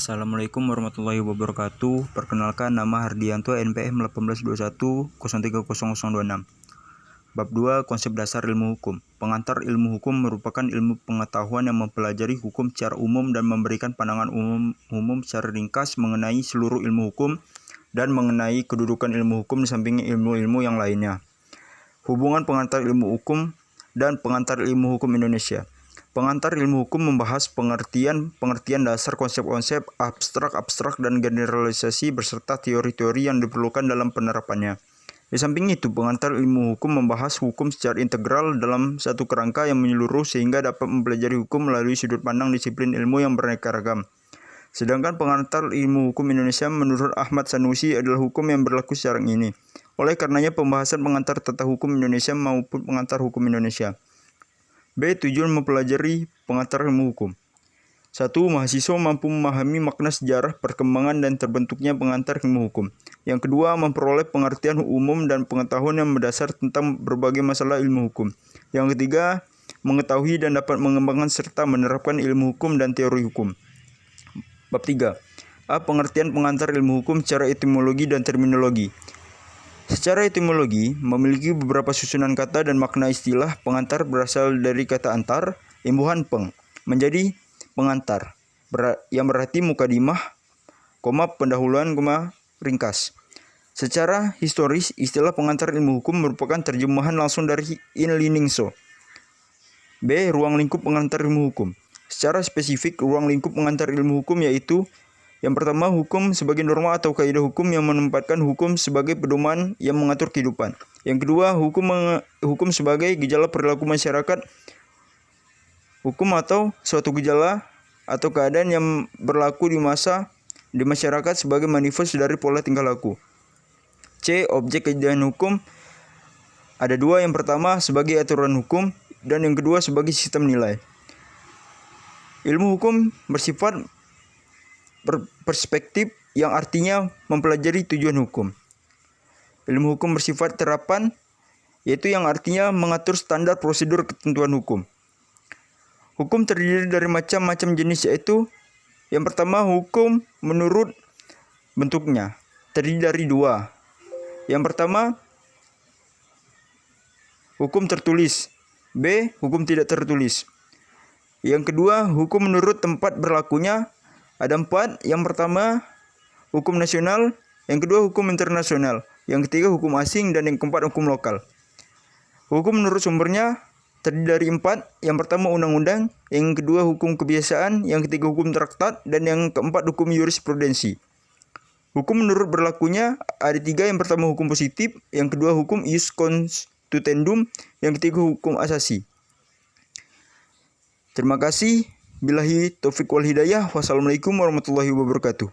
Assalamualaikum warahmatullahi wabarakatuh. Perkenalkan, nama Hardianto, NPM 1821030026. Bab 2. Konsep dasar ilmu hukum. Pengantar ilmu hukum merupakan ilmu pengetahuan yang mempelajari hukum secara umum dan memberikan pandangan umum secara ringkas mengenai seluruh ilmu hukum dan mengenai kedudukan ilmu hukum di samping ilmu-ilmu yang lainnya. Hubungan pengantar ilmu hukum dan pengantar ilmu hukum Indonesia. Pengantar ilmu hukum membahas pengertian dasar konsep-konsep abstrak dan generalisasi beserta teori-teori yang diperlukan dalam penerapannya. Di samping itu, pengantar ilmu hukum membahas hukum secara integral dalam satu kerangka yang menyeluruh sehingga dapat mempelajari hukum melalui sudut pandang disiplin ilmu yang beraneka ragam. Sedangkan pengantar ilmu hukum Indonesia menurut Ahmad Sanusi adalah hukum yang berlaku secara ini. Oleh karenanya, pembahasan pengantar tata hukum Indonesia maupun pengantar hukum Indonesia. B. Tujuan mempelajari pengantar ilmu hukum. 1. Mahasiswa mampu memahami makna sejarah, perkembangan, dan terbentuknya pengantar ilmu hukum. Yang kedua, memperoleh pengertian umum dan pengetahuan yang mendasar tentang berbagai masalah ilmu hukum. Yang ketiga, mengetahui dan dapat mengembangkan serta menerapkan ilmu hukum dan teori hukum. Bab 3. A. Pengertian pengantar ilmu hukum secara etimologi dan terminologi. Secara etimologi, memiliki beberapa susunan kata dan makna istilah. Pengantar berasal dari kata antar, imbuhan peng, menjadi pengantar, yang berarti mukadimah, pendahuluan, ringkas. Secara historis, istilah pengantar ilmu hukum merupakan terjemahan langsung dari Inliningso. B. Ruang lingkup pengantar ilmu hukum. Secara spesifik, ruang lingkup pengantar ilmu hukum yaitu: yang pertama, hukum sebagai norma atau kaidah hukum yang menempatkan hukum sebagai pedoman yang mengatur kehidupan. Yang kedua, hukum sebagai gejala perilaku masyarakat. Hukum atau suatu gejala atau keadaan yang berlaku di masyarakat sebagai manifest dari pola tingkah laku. C. Objek kejadian hukum. Ada dua, yang pertama sebagai aturan hukum dan yang kedua sebagai sistem nilai. Ilmu hukum bersifat perspektif yang artinya mempelajari tujuan hukum. Ilmu hukum bersifat terapan, yaitu yang artinya mengatur standar prosedur ketentuan hukum. Hukum terdiri dari macam-macam jenis, yaitu: yang pertama, hukum menurut bentuknya, terdiri dari dua. Yang pertama, hukum tertulis. B. Hukum tidak tertulis. Yang kedua, hukum menurut tempat berlakunya. Ada 4. Yang pertama, hukum nasional. Yang kedua, hukum internasional. Yang ketiga, hukum asing. Dan yang keempat, hukum lokal. Hukum menurut sumbernya terdiri dari 4. Yang pertama, undang-undang. Yang kedua, hukum kebiasaan. Yang ketiga, hukum traktat. Dan yang keempat, hukum jurisprudensi. Hukum menurut berlakunya ada 3. Yang pertama, hukum positif. Yang kedua, hukum ius constituendum. Yang ketiga, hukum asasi. Terima kasih. Billahi taufiq wal hidayah. Wassalamualaikum warahmatullahi wabarakatuh.